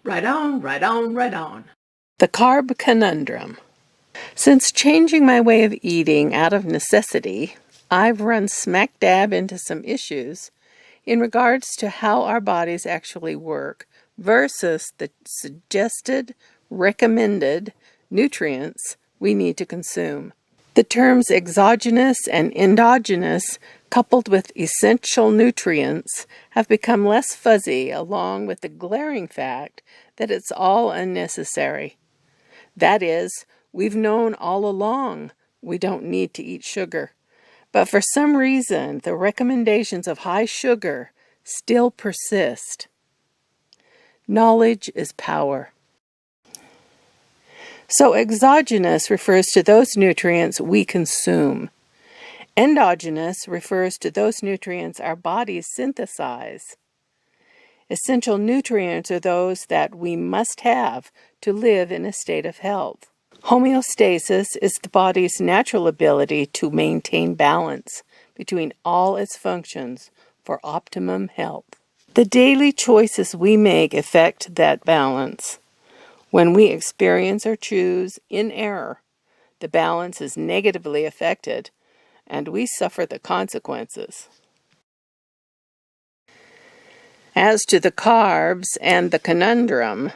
Right on, right on, right on. The Carb Conundrum. Since changing my way of eating out of necessity, I've run smack dab into some issues in regards to how our bodies actually work versus the suggested, recommended nutrients we need to consume. The terms exogenous and endogenous, coupled with essential nutrients, have become less fuzzy, along with the glaring fact that it's all unnecessary. That is, we've known all along we don't need to eat sugar. But for some reason, the recommendations of high sugar still persist. Knowledge is power. So exogenous refers to those nutrients we consume. Endogenous refers to those nutrients our bodies synthesize. Essential nutrients are those that we must have to live in a state of health. Homeostasis is the body's natural ability to maintain balance between all its functions for optimum health. The daily choices we make affect that balance. When we experience or choose in error, the balance is negatively affected, and we suffer the consequences. As to the carbs and the conundrum,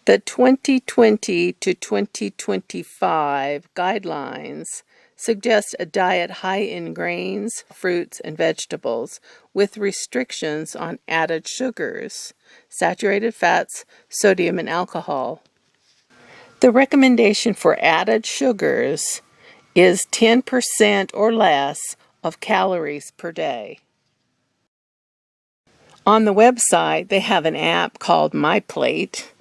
the 2020 to 2025 guidelines suggest a diet high in grains, fruits, and vegetables with restrictions on added sugars, saturated fats, sodium, and alcohol. The recommendation for added sugars is 10% or less of calories per day. On the website, they have an app called My Plate,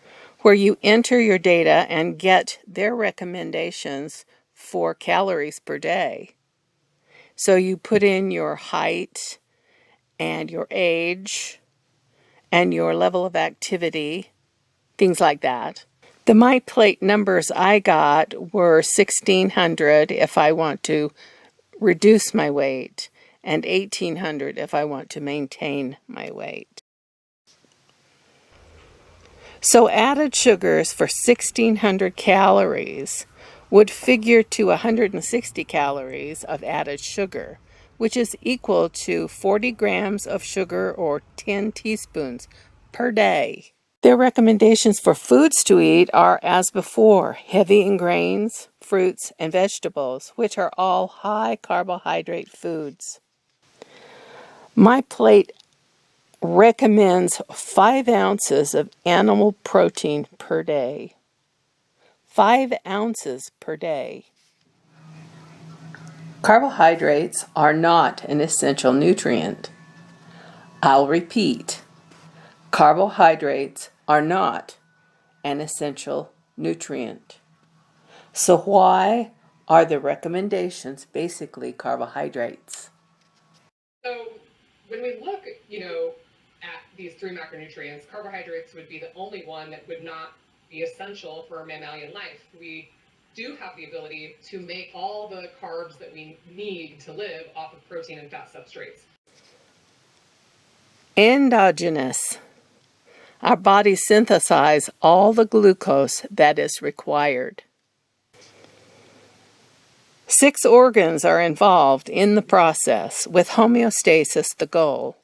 where you enter your data and get their recommendations for calories per day. So you put in your height and your age and your level of activity, things like that. The My Plate numbers I got were 1,600 if I want to reduce my weight and 1,800 if I want to maintain my weight. So added sugars for 1,600 calories would figure to 160 calories of added sugar, which is equal to 40 grams of sugar or 10 teaspoons per day. Their recommendations for foods to eat are as before, heavy in grains, fruits, and vegetables, which are all high carbohydrate foods. My Plate recommends 5 ounces of animal protein per day. 5 ounces per day. Carbohydrates are not an essential nutrient. I'll repeat. Carbohydrates are not an essential nutrient. So why are the recommendations basically carbohydrates? So when we look, at these three macronutrients, carbohydrates would be the only one that would not be essential for mammalian life. We do have the ability to make all the carbs that we need to live off of protein and fat substrates. Endogenous. Our bodies synthesize all the glucose that is required. 6 organs are involved in the process, with homeostasis the goal.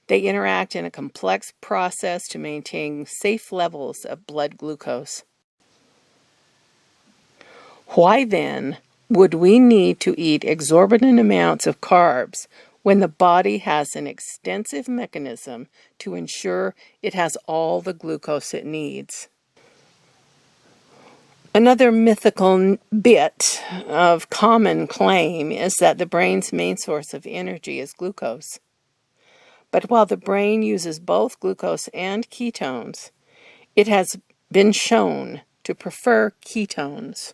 They interact in a complex process to maintain safe levels of blood glucose. Why then would we need to eat exorbitant amounts of carbs when the body has an extensive mechanism to ensure it has all the glucose it needs? Another mythical bit of common claim is that the brain's main source of energy is glucose. But while the brain uses both glucose and ketones, it has been shown to prefer ketones.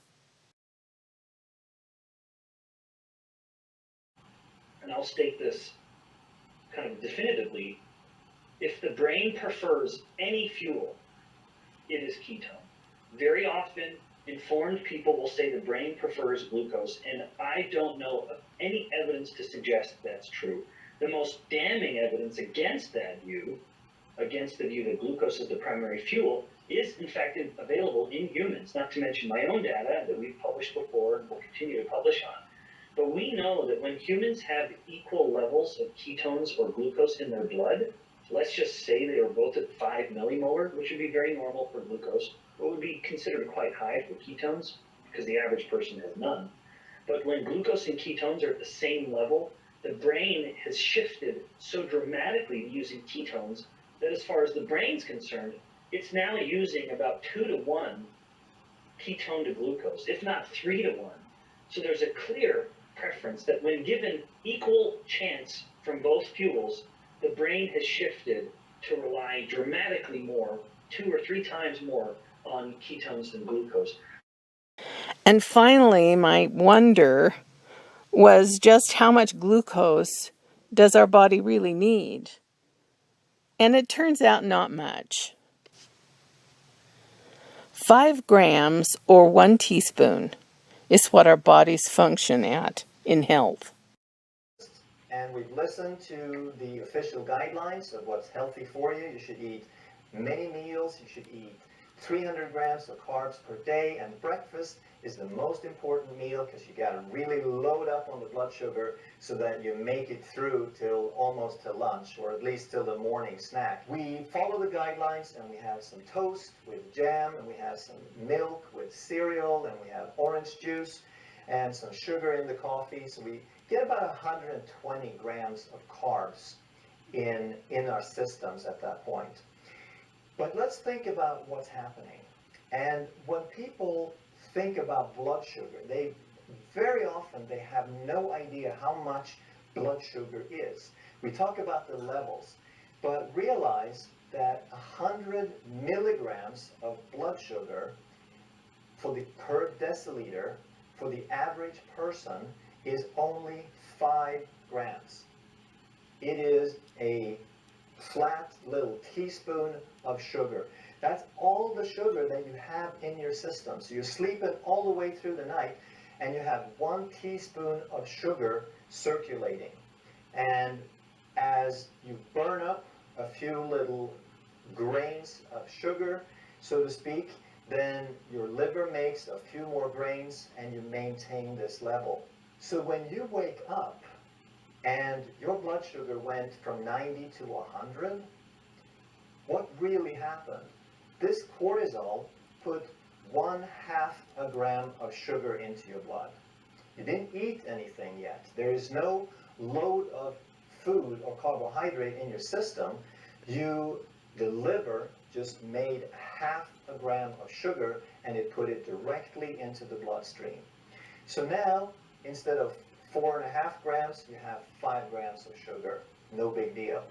And I'll state this kind of definitively, if the brain prefers any fuel, it is ketone. Very often, informed people will say the brain prefers glucose, and I don't know of any evidence to suggest that's true. The most damning evidence against that view against the view that glucose is the primary fuel is in fact available in humans, not to mention my own data that we've published before and will continue to publish on. But we know that when humans have equal levels of ketones or glucose in their blood, let's just say they are both at 5 millimolar, which would be very normal for glucose, but would be considered quite high for ketones because the average person has none. But when glucose and ketones are at the same level, the brain has shifted so dramatically to using ketones that as far as the brain's concerned, it's now using about 2 to 1 ketone to glucose, if not 3 to 1. So there's a clear preference that when given equal chance from both fuels, the brain has shifted to rely dramatically more, 2 or 3 times more, on ketones than glucose. And finally, my wonder was just how much glucose does our body really need? And it turns out not much. 5 grams or 1 teaspoon is what our bodies function at in health. And we've listened to the official guidelines of what's healthy for you. You should eat many meals. You should eat 300 grams of carbs per day, and breakfast is the most important meal because you got to really load up on the blood sugar so that you make it through till almost to lunch, or at least till the morning snack. We follow the guidelines, and we have some toast with jam, and we have some milk with cereal, and we have orange juice and some sugar in the coffee. So we get about 120 grams of carbs in our systems at that point. But let's think about what's happening. And when people think about blood sugar, they very often they have no idea how much blood sugar is. We talk about the levels, but realize that 100 milligrams of blood sugar per deciliter for the average person is only 5 grams. It is a flat little teaspoon of sugar. That's all the sugar that you have in your system. So you're sleeping all the way through the night, and you have 1 teaspoon of sugar circulating. And as you burn up a few little grains of sugar, so to speak, then your liver makes a few more grains, and you maintain this level. So when you wake up and your blood sugar went from 90 to 100, what really happened? This cortisol put 1/2 a gram of sugar into your blood. You didn't eat anything yet. There is no load of food or carbohydrate in your system. The liver just made 1/2 a gram of sugar, and it put it directly into the bloodstream. So now, instead of 4.5 grams, you have 5 grams of sugar. No big deal.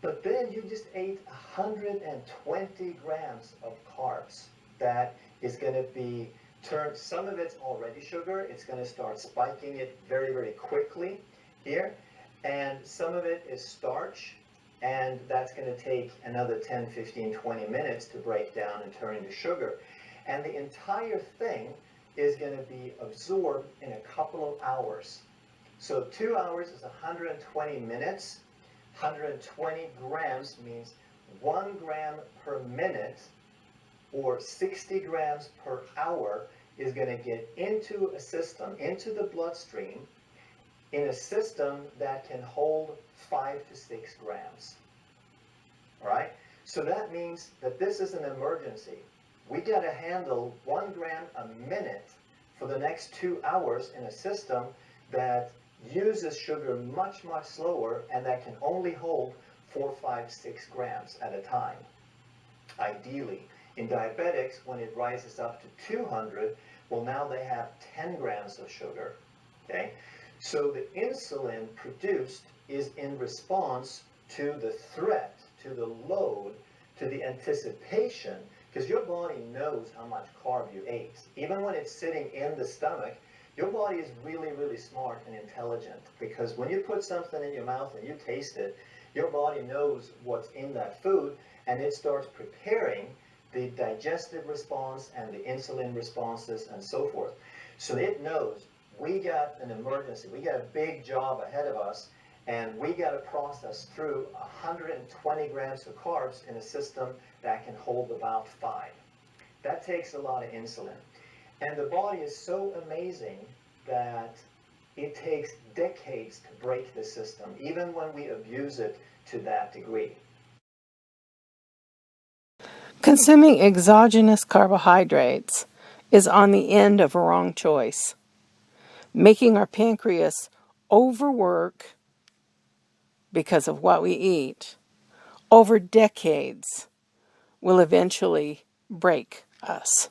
But then you just ate 120 grams of carbs. That is going to be turned, some of it's already sugar. It's going to start spiking it very, very quickly here. And some of it is starch. And that's going to take another 10, 15, 20 minutes to break down and turn into sugar. And the entire thing is going to be absorbed in a couple of hours. So 2 hours is 120 minutes. 120 grams means 1 gram per minute, or 60 grams per hour, is going to get into a system, into the bloodstream, in a system that can hold 5 to 6 grams. All right? So that means that this is an emergency. We got to handle 1 gram a minute for the next 2 hours in a system that uses sugar much, much slower, and that can only hold 4, 5, 6 grams at a time, ideally. In diabetics, when it rises up to 200, well, now they have 10 grams of sugar. Okay? So the insulin produced is in response to the threat, to the load, to the anticipation, because your body knows how much carb you ate. Even when it's sitting in the stomach, your body is really, really smart and intelligent, because when you put something in your mouth and you taste it, your body knows what's in that food, and it starts preparing the digestive response and the insulin responses and so forth. So it knows we got an emergency, we got a big job ahead of us, And we got to process through 120 grams of carbs in a system that can hold about 5. That takes a lot of insulin. And the body is so amazing that it takes decades to break the system, even when we abuse it to that degree. Consuming exogenous carbohydrates is on the end of a wrong choice. Making our pancreas overwork because of what we eat over decades will eventually break us.